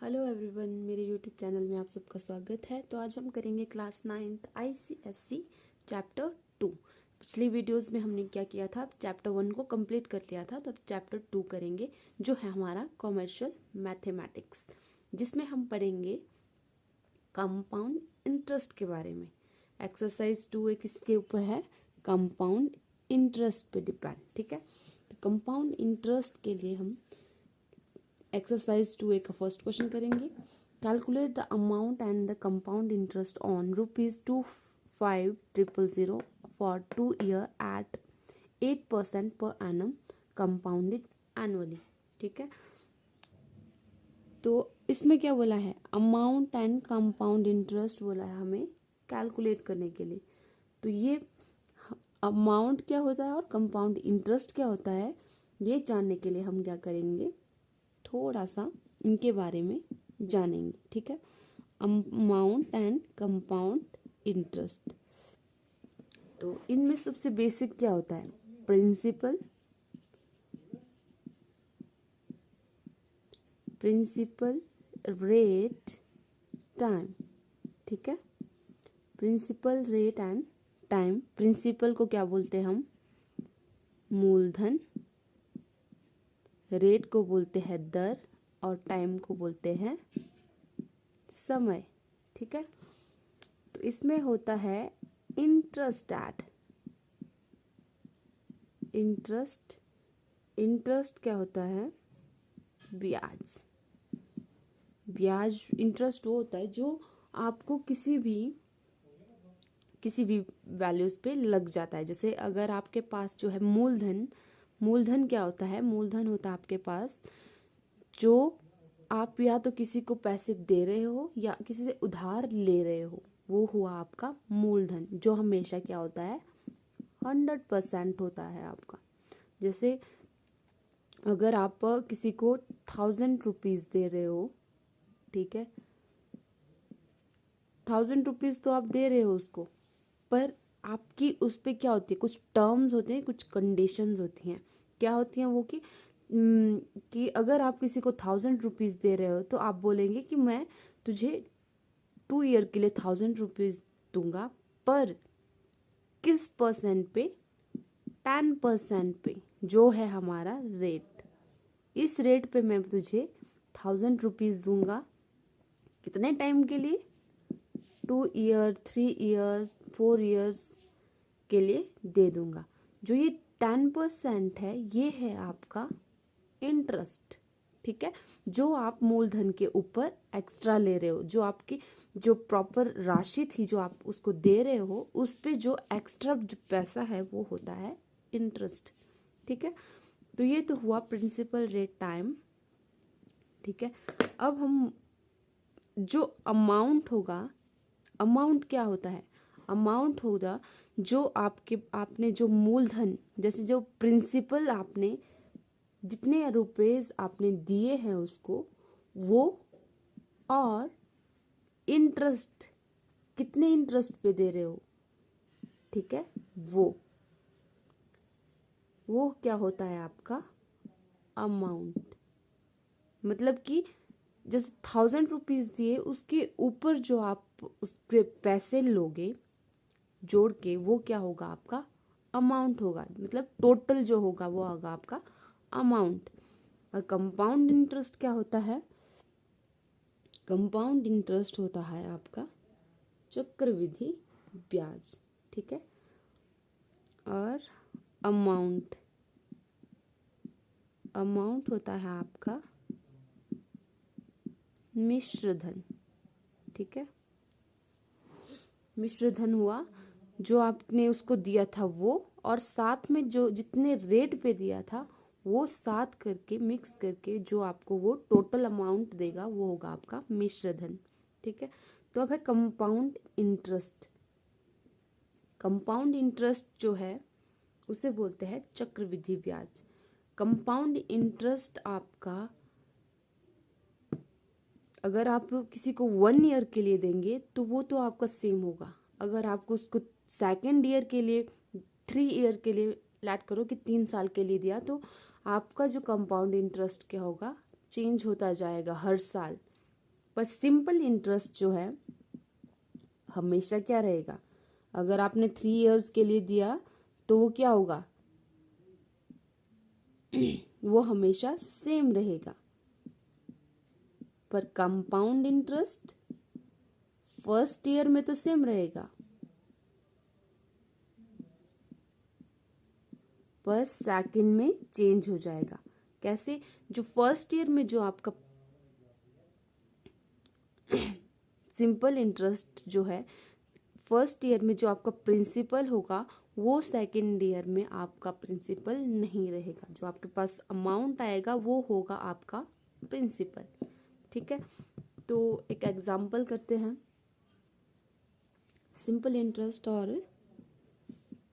Hello everyone, मेरे YouTube channel में आप सबका स्वागत है। तो आज हम करेंगे क्लास 9th ICSE चैप्टर 2। पिछली वीडियोस में हमने क्या किया था, चैप्टर 1 को कंप्लीट कर लिया था। तो अब चैप्टर 2 करेंगे, जो है हमारा कॉमर्शियल मैथमेटिक्स, जिसमें हम पढ़ेंगे कंपाउंड इंटरेस्ट के बारे में। एक्सरसाइज 2 एक इसके ऊपर है, कंपाउंड इंटरेस्ट पे डिपेंड। ठीक है, तो कंपाउंड इंटरेस्ट के लिए हम एक्सरसाइज 2A का फर्स्ट क्वेश्चन करेंगे। Calculate the amount and the compound interest on ₹25,000 for 2 year at 8% per annum compounded annually. ठीक है, तो इसमें क्या बोला है, अमाउंट एंड कंपाउंड इंटरेस्ट बोला है हमें कैलकुलेट करने के लिए। तो ये अमाउंट क्या होता है और कंपाउंड इंटरेस्ट क्या होता है, ये जानने के लिए हम क्या करेंगे, थोड़ा सा इनके बारे में जानेंगे। ठीक है, अमाउंट एंड कंपाउंड इंटरेस्ट। तो इनमें सबसे बेसिक क्या होता है, प्रिंसिपल रेट टाइम। ठीक है, principal rate and time. Principal को क्या बोलते हैं हम, मूलधन, रेट को बोलते हैं दर, और टाइम को बोलते हैं समय। ठीक है, तो इसमें होता है इंटरेस्ट एट इंटरेस्ट। इंटरेस्ट क्या होता है, ब्याज। ब्याज इंटरेस्ट वो होता है जो आपको किसी भी वैल्यूज पे लग जाता है। जैसे अगर आपके पास जो है मूलधन क्या होता है, मूलधन होता है आपके पास जो आप या तो किसी को पैसे दे रहे हो या किसी से उधार ले रहे हो, वो हुआ आपका मूलधन, जो हमेशा क्या होता है, 100% होता है आपका। जैसे अगर आप किसी को 1000 रुपीज दे रहे हो, ठीक है, 1000 रुपीज तो आप दे रहे हो उसको, पर आपकी उस पर क्या होती है, कुछ टर्म्स होते हैं, कुछ कंडीशंस होती हैं। क्या होती हैं वो, कि अगर आप किसी को 1000 रुपीज दे रहे हो तो आप बोलेंगे कि मैं तुझे 2 ईयर के लिए 1000 रुपीज दूंगा, पर किस परसेंट पे, 10% पे, जो है हमारा रेट। इस रेट पे मैं तुझे 1000 रुपीज दूंगा, कितने टाइम के लिए, 2 ईयर, 3 ईयर्स, 4 ईयर्स के लिए दे दूंगा। जो ये 10% है, ये है आपका इंटरेस्ट। ठीक है, जो आप मूलधन के ऊपर एक्स्ट्रा ले रहे हो, जो आपकी जो प्रॉपर राशि थी जो आप उसको दे रहे हो, उस पे जो एक्स्ट्रा जो पैसा है वो होता है इंटरेस्ट। ठीक है, तो ये तो हुआ प्रिंसिपल रेट टाइम। ठीक है, अब हम जो अमाउंट होगा, अमाउंट क्या होता है, अमाउंट होगा जो आपने जो मूलधन, जैसे जो प्रिंसिपल आपने जितने रुपीज आपने दिए हैं उसको, वो, और इंटरेस्ट कितने इंटरेस्ट पे दे रहे हो, ठीक है, वो क्या होता है आपका अमाउंट। मतलब कि जैसे 1000 रुपीज दिए, उसके ऊपर जो आप उसके पैसे लोगे जोड़ के, वो क्या होगा आपका अमाउंट होगा। मतलब टोटल जो होगा वो होगा आपका अमाउंट। और कंपाउंड इंटरेस्ट क्या होता है, कंपाउंड इंटरेस्ट होता है आपका चक्रवृद्धि ब्याज। ठीक है, और अमाउंट होता है आपका मिश्र धन। ठीक है, मिश्र धन हुआ जो आपने उसको दिया था वो, और साथ में जो जितने रेट पे दिया था वो साथ करके मिक्स करके जो आपको वो टोटल अमाउंट देगा, वो होगा आपका मिश्र धन। ठीक है, तो अब है कंपाउंड इंटरेस्ट। कंपाउंड इंटरेस्ट जो है उसे बोलते हैं चक्रवृद्धि ब्याज। कंपाउंड इंटरेस्ट आपका, अगर आप किसी को 1 ईयर के लिए देंगे तो वो तो आपका सेम होगा। अगर आपको उसको 2nd ईयर के लिए, 3 ईयर के लिए लैट करो कि 3 साल के लिए दिया, तो आपका जो कंपाउंड इंटरेस्ट क्या होगा, चेंज होता जाएगा हर साल। पर सिंपल इंटरेस्ट जो है हमेशा क्या रहेगा, अगर आपने 3 इयर्स के लिए दिया तो वो क्या होगा, वो हमेशा सेम रहेगा। पर कंपाउंड इंटरेस्ट फर्स्ट ईयर में तो सेम रहेगा, पर सेकंड में चेंज हो जाएगा। कैसे? जो फर्स्ट ईयर में जो आपका सिंपल इंटरेस्ट जो है, फर्स्ट ईयर में जो आपका प्रिंसिपल होगा वो सेकंड ईयर में आपका प्रिंसिपल नहीं रहेगा। जो आपके पास अमाउंट आएगा वो होगा आपका प्रिंसिपल। ठीक है, तो एक एग्जांपल करते हैं। सिंपल इंटरेस्ट और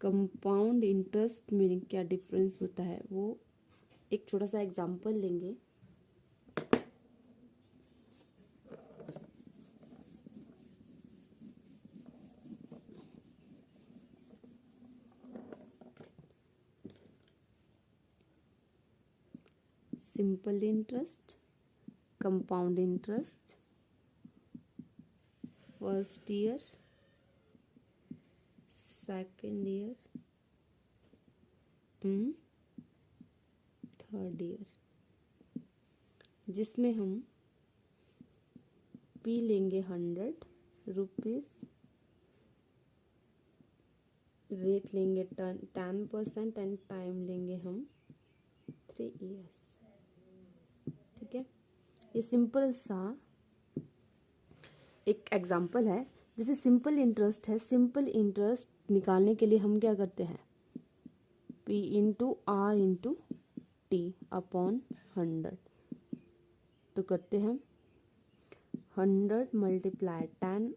कंपाउंड इंटरेस्ट में क्या डिफरेंस होता है, वो एक छोटा सा एग्जांपल लेंगे। Simple interest, compound interest, first year, second year, third year, जिसमें हम पी लेंगे 100 रुपीज, रेट लेंगे 10% एंड टाइम लेंगे हम 3 इयर्स। ठीक है, ये सिंपल सा एक एग्जांपल है। जैसे सिंपल इंटरेस्ट है, सिंपल इंटरेस्ट निकालने के लिए हम क्या करते हैं, P into R into T upon 100, तो करते हैं 100 मल्टीप्लाई 10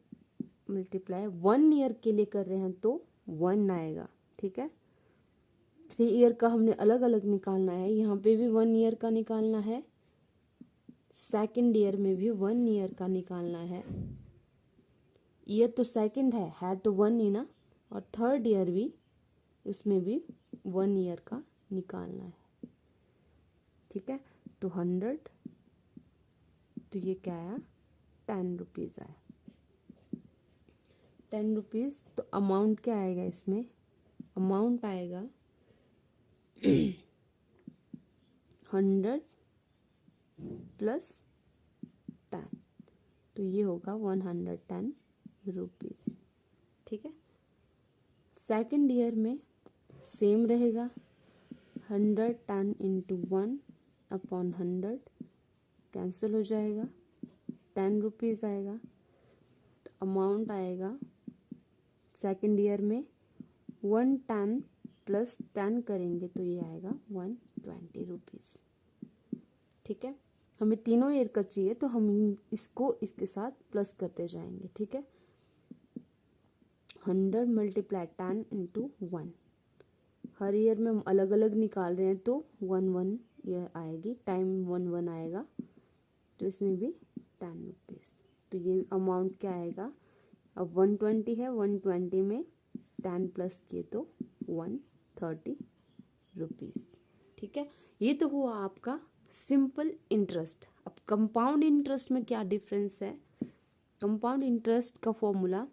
मल्टीप्लाई 1 ईयर के लिए कर रहे हैं तो 1 आएगा। ठीक है, 3 ईयर का हमने अलग अलग निकालना है, यहाँ पे भी 1 ईयर का निकालना है, सेकेंड ईयर में भी 1 ईयर का निकालना है। ईयर तो सेकंड है तो 1 ही ना, और थर्ड ईयर भी, उसमें भी 1 ईयर का निकालना है। ठीक है, तो 100, तो ये क्या आया, 10 रुपीज़ आया। 10 रुपीज़, तो अमाउंट क्या आएगा इसमें, अमाउंट आएगा 100 प्लस 10, तो ये होगा 110 रुपीज़। ठीक है, सेकेंड ईयर में सेम रहेगा, 110 इंटू 1 अपॉन 100 कैंसिल हो जाएगा, 10 रुपीज़ आएगा। तो अमाउंट आएगा सेकेंड ईयर में 110 प्लस 10 करेंगे तो ये आएगा 120 रुपीज़। ठीक है, हमें तीनों ईयर का चाहिए तो हम इसको इसके साथ प्लस करते जाएंगे। ठीक है, 100 मल्टीप्लाई 10 इंटू 1, हर ईयर में हम अलग अलग निकाल रहे हैं तो 1 ईयर आएगी, टाइम 1 आएगा, तो इसमें भी 10 रुपीज़। तो ये अमाउंट क्या आएगा, अब 120 है, 120 में 10 प्लस किए तो 130 रुपीज़। ठीक है, ये तो हुआ आपका सिंपल इंटरेस्ट। अब कंपाउंड इंटरेस्ट में क्या डिफरेंस है, कंपाउंड इंटरेस्ट का फॉर्मूला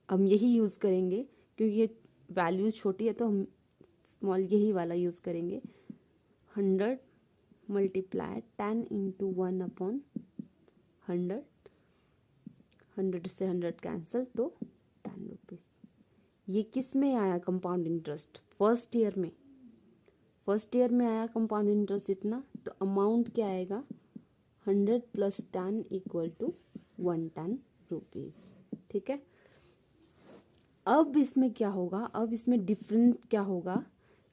हम यही यूज़ करेंगे, क्योंकि ये वैल्यूज छोटी है तो हम स्मॉल यही वाला यूज़ करेंगे। 100 मल्टीप्लाई 10 इंटू 1 अपॉन 100, 100 से 100 कैंसिल तो 10 रुपीज़। ये किस में आया कंपाउंड इंटरेस्ट, फर्स्ट ईयर में, फर्स्ट ईयर में आया कंपाउंड इंटरेस्ट इतना, तो अमाउंट क्या आएगा, 100 प्लस 10 इक्वल टू 110 रुपीज़। ठीक है, अब इसमें क्या होगा, अब इसमें डिफरेंट क्या होगा,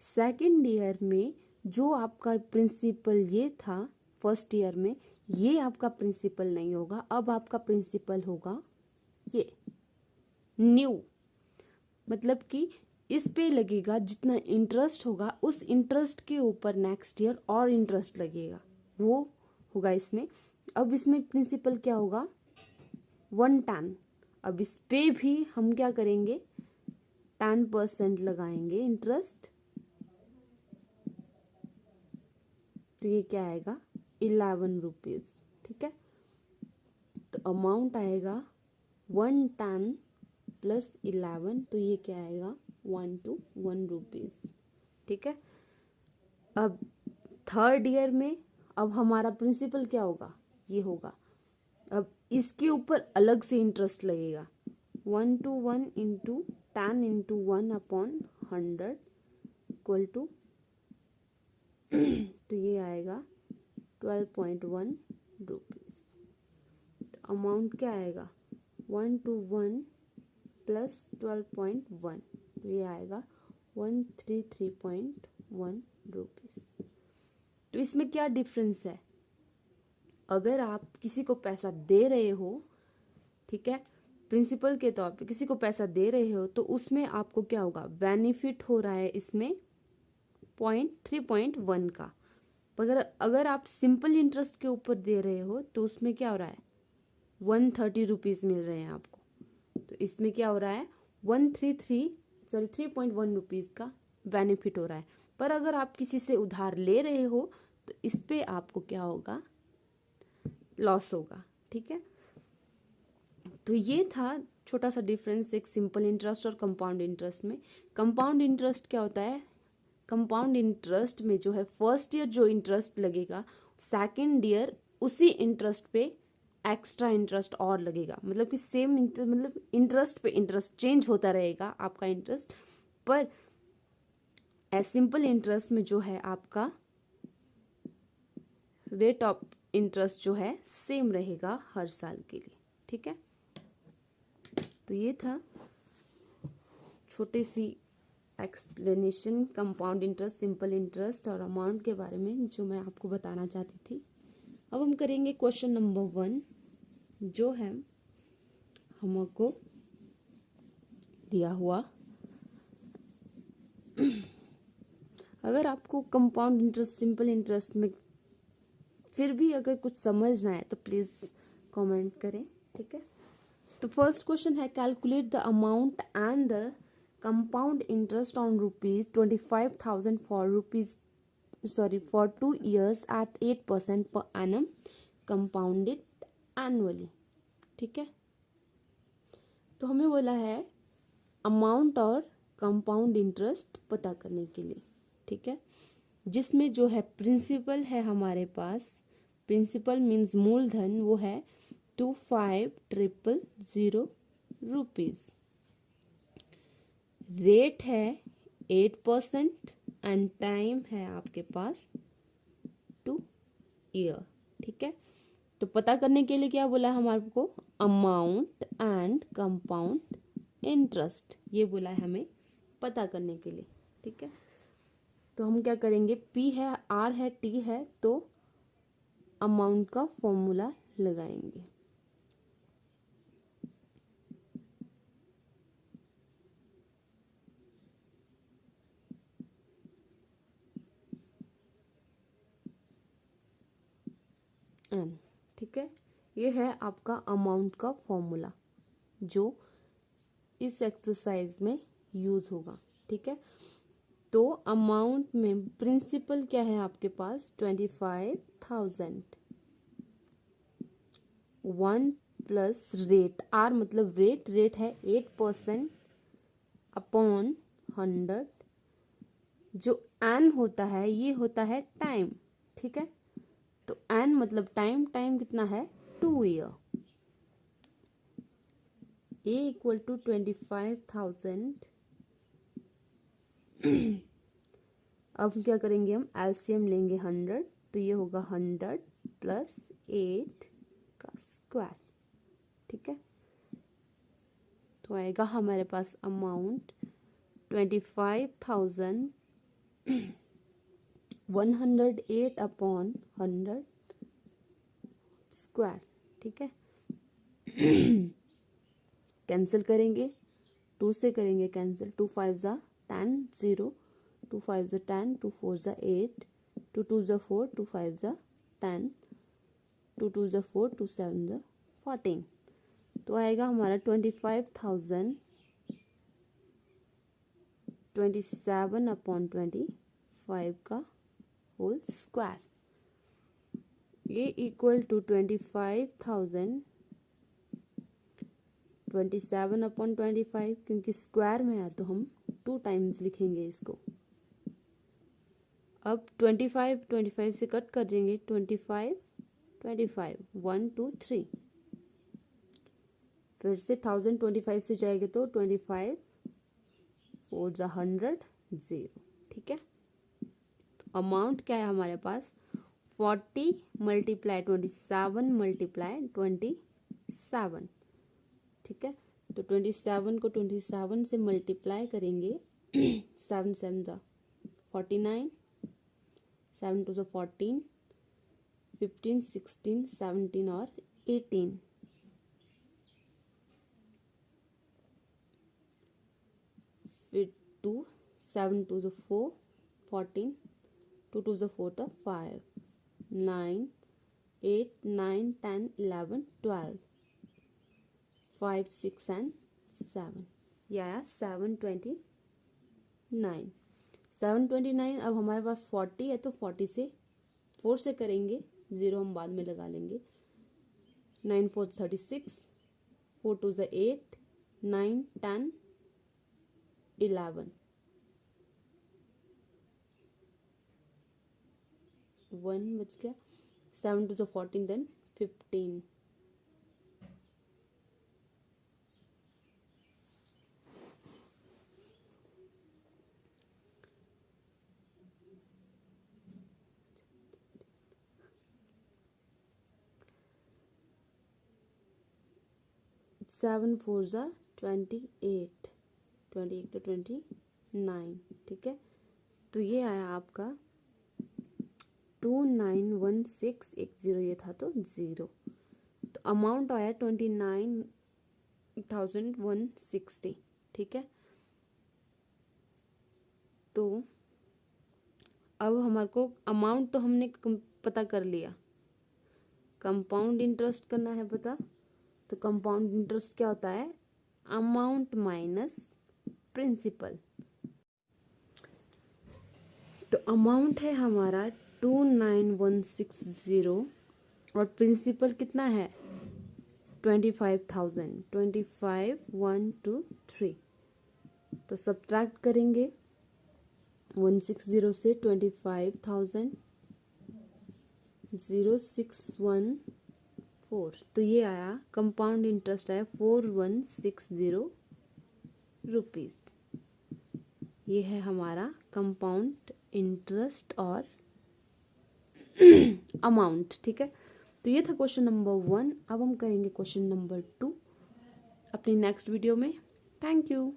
सेकेंड ईयर में जो आपका प्रिंसिपल ये था फर्स्ट ईयर में, ये आपका प्रिंसिपल नहीं होगा, अब आपका प्रिंसिपल होगा ये न्यू, मतलब कि इस पे लगेगा जितना इंटरेस्ट होगा उस इंटरेस्ट के ऊपर नेक्स्ट ईयर और इंटरेस्ट लगेगा, वो होगा इसमें। अब इसमें प्रिंसिपल क्या होगा, 110। अब इस पे भी हम क्या करेंगे, 10% लगाएंगे इंटरेस्ट, तो ये क्या आएगा, 11 रुपीज़। ठीक है, तो अमाउंट आएगा 110 प्लस 11, तो ये क्या आएगा 1 रुपीज़। ठीक है। अब थर्ड ईयर में अब हमारा प्रिंसिपल क्या होगा, ये होगा। अब इसके ऊपर अलग से इंटरेस्ट लगेगा, 1 इंटू 10 इंटू 1/100 इक्वल टू तो ये आएगा 12.1 रुपीज़। तो अमाउंट क्या आएगा 1 प्लस 12.1, तो ये आएगा 133.1 रुपीज़। तो इसमें क्या डिफरेंस है, अगर आप किसी को पैसा दे रहे हो, ठीक है, प्रिंसिपल के तौर पे किसी को पैसा दे रहे हो, तो उसमें आपको क्या होगा, बेनिफिट हो रहा है इसमें 3.1 का। अगर आप सिंपल इंटरेस्ट के ऊपर दे रहे हो तो उसमें क्या हो रहा है 130 रुपीज़ मिल रहे हैं आपको। तो इसमें क्या हो रहा है 3.1 रुपीज़ का बेनिफिट हो रहा है। पर अगर आप किसी से उधार ले रहे हो तो इस पे आपको क्या होगा, लॉस होगा। ठीक है। तो ये था छोटा सा डिफरेंस एक सिंपल इंटरेस्ट और कंपाउंड इंटरेस्ट में। कंपाउंड इंटरेस्ट क्या होता है, कंपाउंड इंटरेस्ट में जो है फर्स्ट ईयर जो इंटरेस्ट लगेगा, सेकंड ईयर उसी इंटरेस्ट पे एक्स्ट्रा इंटरेस्ट और लगेगा। मतलब कि सेम मतलब इंटरेस्ट पे इंटरेस्ट चेंज होता रहेगा आपका इंटरेस्ट, पर सिंपल इंटरेस्ट में जो है आपका रेट ऑफ इंटरेस्ट जो है सेम रहेगा हर साल के लिए। ठीक है। तो ये था छोटी सी explanation compound interest, simple interest और अमाउंट के बारे में जो मैं आपको बताना चाहती थी। अब हम करेंगे क्वेश्चन नंबर 1 जो है हमको दिया हुआ। अगर आपको कंपाउंड इंटरेस्ट सिंपल इंटरेस्ट में फिर भी अगर कुछ समझना है तो प्लीज़ कमेंट करें। ठीक है। तो फर्स्ट क्वेश्चन है calculate the amount and the compound interest on ₹25,000 for 2 years at 8% per annum compounded annually। ठीक है। तो हमें बोला है अमाउंट और कंपाउंड इंटरेस्ट पता करने के लिए। ठीक है। जिसमें जो है प्रिंसिपल है हमारे पास, प्रिंसिपल मीन्स मूलधन, वो है 25,000 रुपीज़। रेट है 8% एंड टाइम है आपके पास 2 ईयर। ठीक है। तो पता करने के लिए क्या बोला है हमारे को, अमाउंट एंड कंपाउंड इंटरेस्ट, ये बोला है हमें पता करने के लिए। ठीक है। तो हम क्या करेंगे, पी है, आर है, टी है, तो अमाउंट का फॉर्मूला लगाएंगे। एन। ठीक है। ये है आपका अमाउंट का फॉर्मूला जो इस एक्सरसाइज में यूज होगा। ठीक है। तो अमाउंट में प्रिंसिपल क्या है आपके पास 25,000, 1 प्लस रेट, आर मतलब रेट, रेट है 8% अपॉन 100। जो एन होता है ये होता है टाइम। ठीक है। तो एन मतलब टाइम, टाइम कितना है 2 ईयर। A equal to 25,000। अब क्या करेंगे, हम एलसीएम लेंगे 100, तो ये होगा 100 प्लस 8 का स्क्वायर। ठीक है। तो आएगा हमारे पास अमाउंट 25,108 अपॉन 100 स्क्वायर। ठीक है। कैंसिल करेंगे, 2 से करेंगे कैंसिल, 2 5 ज़ा 10, 0, 2 5 ज़ा 10, 2 4 ज़ा 8, 2 2 ज़ा 4, 2 5 ज़ा 10, 2 2 ज़ा 4, 2 7 ज़ा 14। तो आएगा हमारा 27 अपॉन 25 का होल स्क्वायर। ये इक्वल टू 25,000 27/25, क्योंकि स्क्वायर में है तो हम 2 टाइम्स लिखेंगे इसको। अब 25 से कट कर देंगे, 25 1 2 3, फिर से 1025 से जाएंगे तो 25 4 ज़ा 100 0। ठीक है, तो अमाउंट क्या है हमारे पास 40 मल्टीप्लाई 27 मल्टीप्लाई 27। ठीक है, तो 27 को 27 से मल्टीप्लाई करेंगे 7 7 ज़ा 49, 7 2 ज़ा 14, 15 16 17 और 18। फिर 2 7 2 ज़ा 4 14, 2 2 ज़ा 4 था 5, 9 8 9 10 11 12, 5 6 and 7, ये आया 729। 729 अब हमारे पास 40 है तो 40 से 4 से करेंगे, 0 हम बाद में लगा लेंगे। 9 4 36, 4 2 8, 9 10 11, 1 बच गया। 7 2 14 देन 15। सेवन 4 ज़ा 28, 28 तो 29। ठीक है, तो ये आया आपका 291610, ये था तो 0। तो अमाउंट आया 29,160। ठीक है, तो अब हमारे को अमाउंट तो हमने पता कर लिया, कंपाउंड इंटरेस्ट करना है पता। तो कंपाउंड इंटरेस्ट क्या होता है, अमाउंट माइनस प्रिंसिपल। तो अमाउंट है हमारा 29160 और प्रिंसिपल कितना है 25,000, 25 1 2 3। तो सब्ट्रैक्ट करेंगे 160 से 25,000, 0614, तो ये आया कंपाउंड इंटरेस्ट आया 4160 रुपीज़। ये है हमारा कंपाउंड इंटरेस्ट और अमाउंट। ठीक है, तो ये था क्वेश्चन नंबर 1। अब हम करेंगे क्वेश्चन नंबर 2 अपनी नेक्स्ट वीडियो में। Thank you.